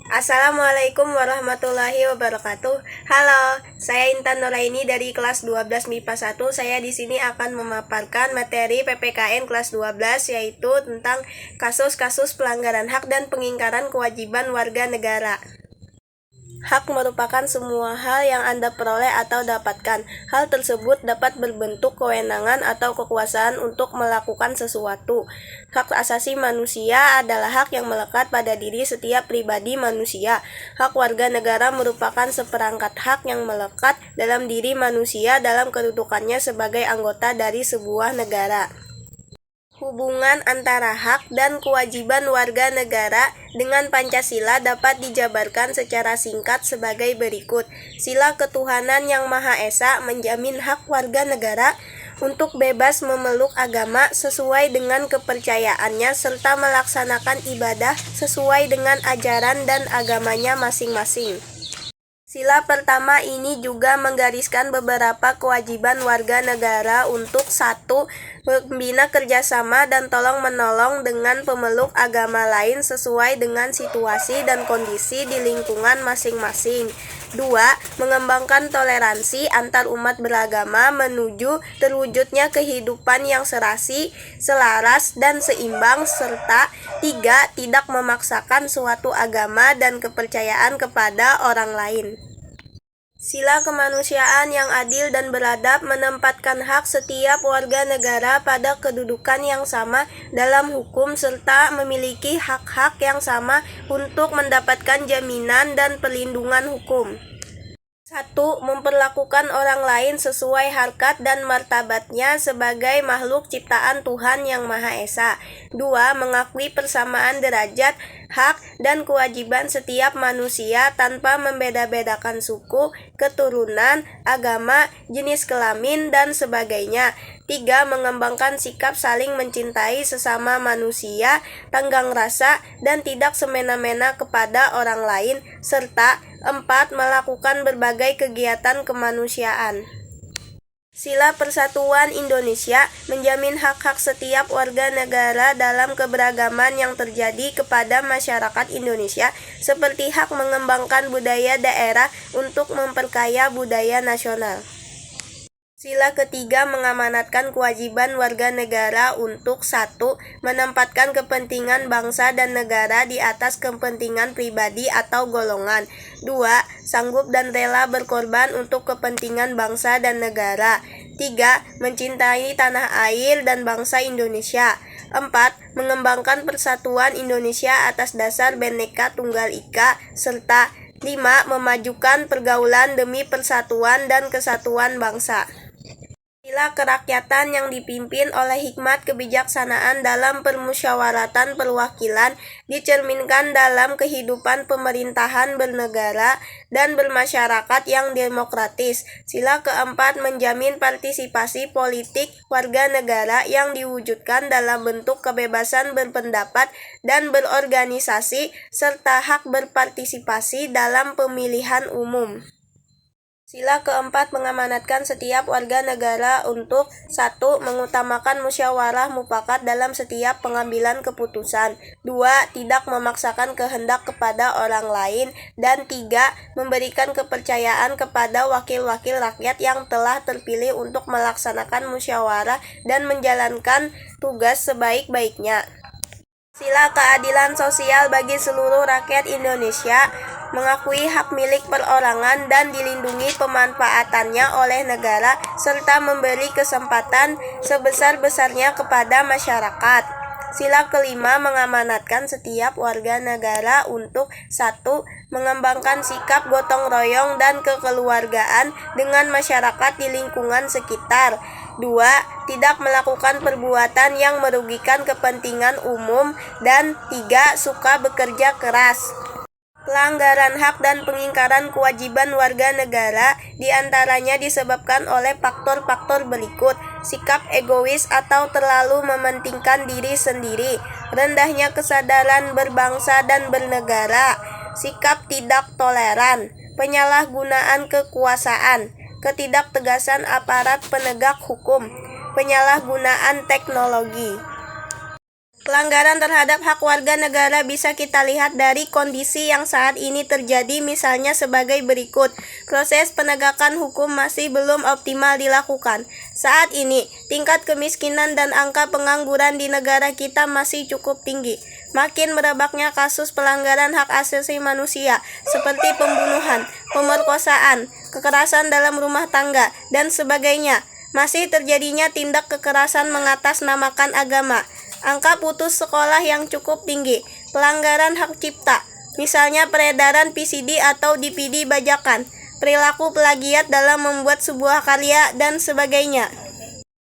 Assalamualaikum warahmatullahi wabarakatuh. Halo, saya Intan Nuraini dari kelas 12 MIPA 1. Saya di sini akan memaparkan materi PPKN kelas 12 yaitu tentang kasus-kasus pelanggaran hak dan pengingkaran kewajiban warga negara. Hak merupakan semua hal yang Anda peroleh atau dapatkan. Hal tersebut dapat berbentuk kewenangan atau kekuasaan untuk melakukan sesuatu. Hak asasi manusia adalah hak yang melekat pada diri setiap pribadi manusia. Hak warga negara merupakan seperangkat hak yang melekat dalam diri manusia dalam kedudukannya sebagai anggota dari sebuah negara. Hubungan antara hak dan kewajiban warga negara dengan Pancasila dapat dijabarkan secara singkat sebagai berikut. Sila ketuhanan yang Maha Esa menjamin hak warga negara untuk bebas memeluk agama sesuai dengan kepercayaannya serta melaksanakan ibadah sesuai dengan ajaran dan agamanya masing-masing. Sila pertama ini juga menggariskan beberapa kewajiban warga negara untuk 1. Membina kerjasama dan tolong-menolong dengan pemeluk agama lain sesuai dengan situasi dan kondisi di lingkungan masing-masing. 2. Mengembangkan toleransi antar umat beragama menuju terwujudnya kehidupan yang serasi, selaras, dan seimbang. Serta 3. Tidak memaksakan suatu agama dan kepercayaan kepada orang lain. Sila kemanusiaan yang adil dan beradab menempatkan hak setiap warga negara pada kedudukan yang sama dalam hukum serta memiliki hak-hak yang sama untuk mendapatkan jaminan dan perlindungan hukum. 1. Memperlakukan orang lain sesuai harkat dan martabatnya sebagai makhluk ciptaan Tuhan Yang Maha Esa. 2. Mengakui persamaan derajat, hak, dan kewajiban setiap manusia tanpa membeda-bedakan suku, keturunan, agama, jenis kelamin, dan sebagainya. 3. Mengembangkan sikap saling mencintai sesama manusia, tanggang rasa, dan tidak semena-mena kepada orang lain. Serta 4. Melakukan berbagai kegiatan kemanusiaan. Sila Persatuan Indonesia menjamin hak-hak setiap warga negara dalam keberagaman yang terjadi kepada masyarakat Indonesia, seperti hak mengembangkan budaya daerah untuk memperkaya budaya nasional. Sila ketiga mengamanatkan kewajiban warga negara untuk 1. Menempatkan kepentingan bangsa dan negara di atas kepentingan pribadi atau golongan. 2. Sanggup dan rela berkorban untuk kepentingan bangsa dan negara. 3. Mencintai tanah air dan bangsa Indonesia. 4. Mengembangkan persatuan Indonesia atas dasar Bhinneka Tunggal Ika. Serta 5. Memajukan pergaulan demi persatuan dan kesatuan bangsa. Sila kerakyatan yang dipimpin oleh hikmat kebijaksanaan dalam permusyawaratan perwakilan dicerminkan dalam kehidupan pemerintahan bernegara dan bermasyarakat yang demokratis. Sila keempat menjamin partisipasi politik warga negara yang diwujudkan dalam bentuk kebebasan berpendapat dan berorganisasi serta hak berpartisipasi dalam pemilihan umum. Sila keempat mengamanatkan setiap warga negara untuk 1. Mengutamakan musyawarah mufakat dalam setiap pengambilan keputusan. 2. Tidak memaksakan kehendak kepada orang lain. Dan 3. Memberikan kepercayaan kepada wakil-wakil rakyat yang telah terpilih untuk melaksanakan musyawarah dan menjalankan tugas sebaik-baiknya. Sila keadilan sosial bagi seluruh rakyat Indonesia, mengakui hak milik perorangan dan dilindungi pemanfaatannya oleh negara, serta memberi kesempatan sebesar-besarnya kepada masyarakat. Sila kelima mengamanatkan setiap warga negara untuk 1. Mengembangkan sikap gotong royong dan kekeluargaan dengan masyarakat di lingkungan sekitar. 2. Tidak melakukan perbuatan yang merugikan kepentingan umum. Dan 3. Suka bekerja keras. Pelanggaran hak dan pengingkaran kewajiban warga negara diantaranya disebabkan oleh faktor-faktor berikut: sikap egois atau terlalu mementingkan diri sendiri, rendahnya kesadaran berbangsa dan bernegara, sikap tidak toleran, penyalahgunaan kekuasaan, ketidaktegasan aparat penegak hukum, penyalahgunaan teknologi. Pelanggaran terhadap hak warga negara bisa kita lihat dari kondisi yang saat ini terjadi, misalnya sebagai berikut. Proses penegakan hukum masih belum optimal dilakukan. Saat ini, tingkat kemiskinan dan angka pengangguran di negara kita masih cukup tinggi. Makin merebaknya kasus pelanggaran hak asasi manusia seperti pembunuhan, pemerkosaan, kekerasan dalam rumah tangga, dan sebagainya. Masih terjadinya tindak kekerasan mengatasnamakan agama. Angka putus sekolah yang cukup tinggi, pelanggaran hak cipta, misalnya peredaran PCD atau DVD bajakan, perilaku plagiat dalam membuat sebuah karya, dan sebagainya.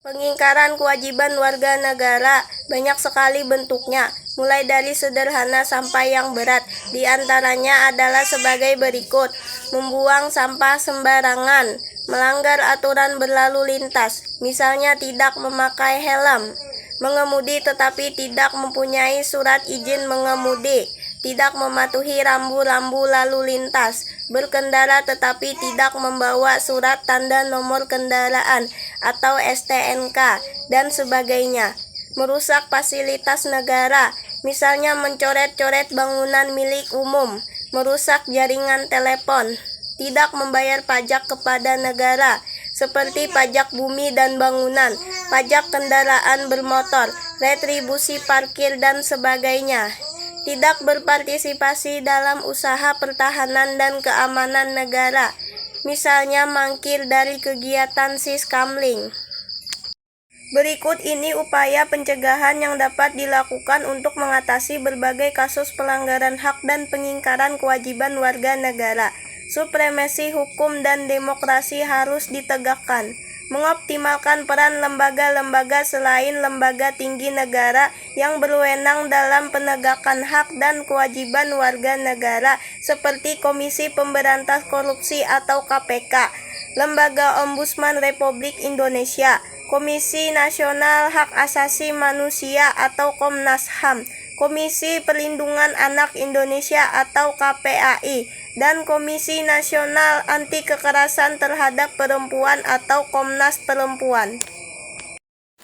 Pengingkaran kewajiban warga negara banyak sekali bentuknya, mulai dari sederhana sampai yang berat. Di antaranya adalah sebagai berikut: membuang sampah sembarangan, melanggar aturan berlalu lintas, misalnya tidak memakai helm, mengemudi tetapi tidak mempunyai surat izin mengemudi, tidak mematuhi rambu-rambu lalu lintas, berkendara tetapi tidak membawa surat tanda nomor kendaraan atau STNK, dan sebagainya. Merusak fasilitas negara, misalnya mencoret-coret bangunan milik umum, merusak jaringan telepon, tidak membayar pajak kepada negara, seperti pajak bumi dan bangunan, pajak kendaraan bermotor, retribusi parkir, dan sebagainya. Tidak berpartisipasi dalam usaha pertahanan dan keamanan negara, misalnya mangkir dari kegiatan Siskamling. Berikut ini upaya pencegahan yang dapat dilakukan untuk mengatasi berbagai kasus pelanggaran hak dan pengingkaran kewajiban warga negara. Supremasi hukum dan demokrasi harus ditegakkan. Mengoptimalkan peran lembaga-lembaga selain lembaga tinggi negara yang berwenang dalam penegakan hak dan kewajiban warga negara, seperti Komisi Pemberantas Korupsi atau KPK, Lembaga Ombudsman Republik Indonesia, Komisi Nasional Hak Asasi Manusia atau Komnas HAM, Komisi Perlindungan Anak Indonesia atau KPAI, dan Komisi Nasional Anti Kekerasan Terhadap Perempuan atau Komnas Perempuan.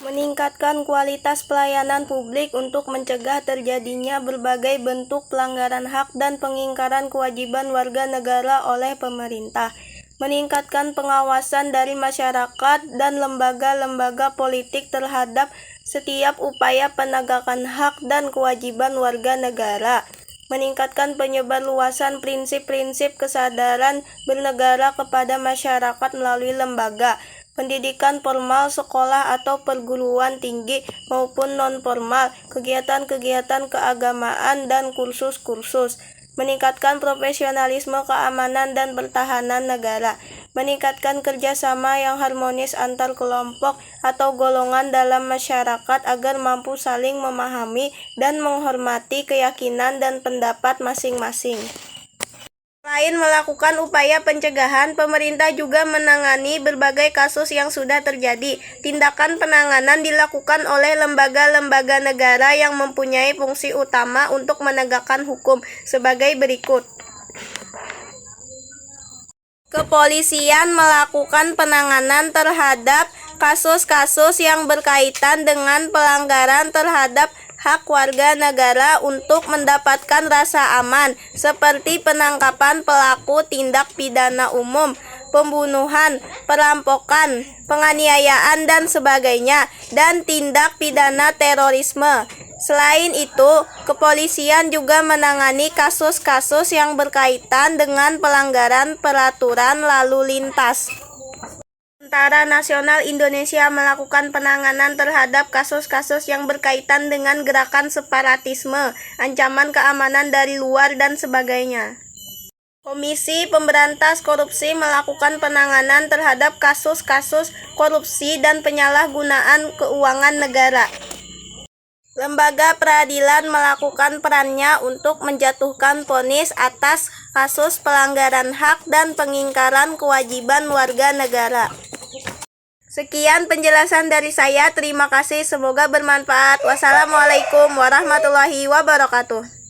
Meningkatkan kualitas pelayanan publik untuk mencegah terjadinya berbagai bentuk pelanggaran hak dan pengingkaran kewajiban warga negara oleh pemerintah. Meningkatkan pengawasan dari masyarakat dan lembaga-lembaga politik terhadap setiap upaya penegakan hak dan kewajiban warga negara. Meningkatkan penyebarluasan prinsip-prinsip kesadaran bernegara kepada masyarakat melalui lembaga pendidikan formal, sekolah atau perguruan tinggi maupun non-formal, kegiatan-kegiatan keagamaan dan kursus-kursus. Meningkatkan profesionalisme keamanan dan pertahanan negara, meningkatkan kerjasama yang harmonis antar kelompok atau golongan dalam masyarakat agar mampu saling memahami dan menghormati keyakinan dan pendapat masing-masing. Selain melakukan upaya pencegahan, pemerintah juga menangani berbagai kasus yang sudah terjadi. Tindakan penanganan dilakukan oleh lembaga-lembaga negara yang mempunyai fungsi utama untuk menegakkan hukum sebagai berikut. Kepolisian melakukan penanganan terhadap kasus-kasus yang berkaitan dengan pelanggaran terhadap hak warga negara untuk mendapatkan rasa aman, seperti penangkapan pelaku tindak pidana umum, pembunuhan, perampokan, penganiayaan, dan sebagainya, dan tindak pidana terorisme. Selain itu, kepolisian juga menangani kasus-kasus yang berkaitan dengan pelanggaran peraturan lalu lintas. Tentara Nasional Indonesia melakukan penanganan terhadap kasus-kasus yang berkaitan dengan gerakan separatisme, ancaman keamanan dari luar, dan sebagainya. Komisi Pemberantas Korupsi melakukan penanganan terhadap kasus-kasus korupsi dan penyalahgunaan keuangan negara. Lembaga peradilan melakukan perannya untuk menjatuhkan vonis atas kasus pelanggaran hak dan pengingkaran kewajiban warga negara. Sekian penjelasan dari saya, terima kasih, semoga bermanfaat. Wassalamualaikum warahmatullahi wabarakatuh.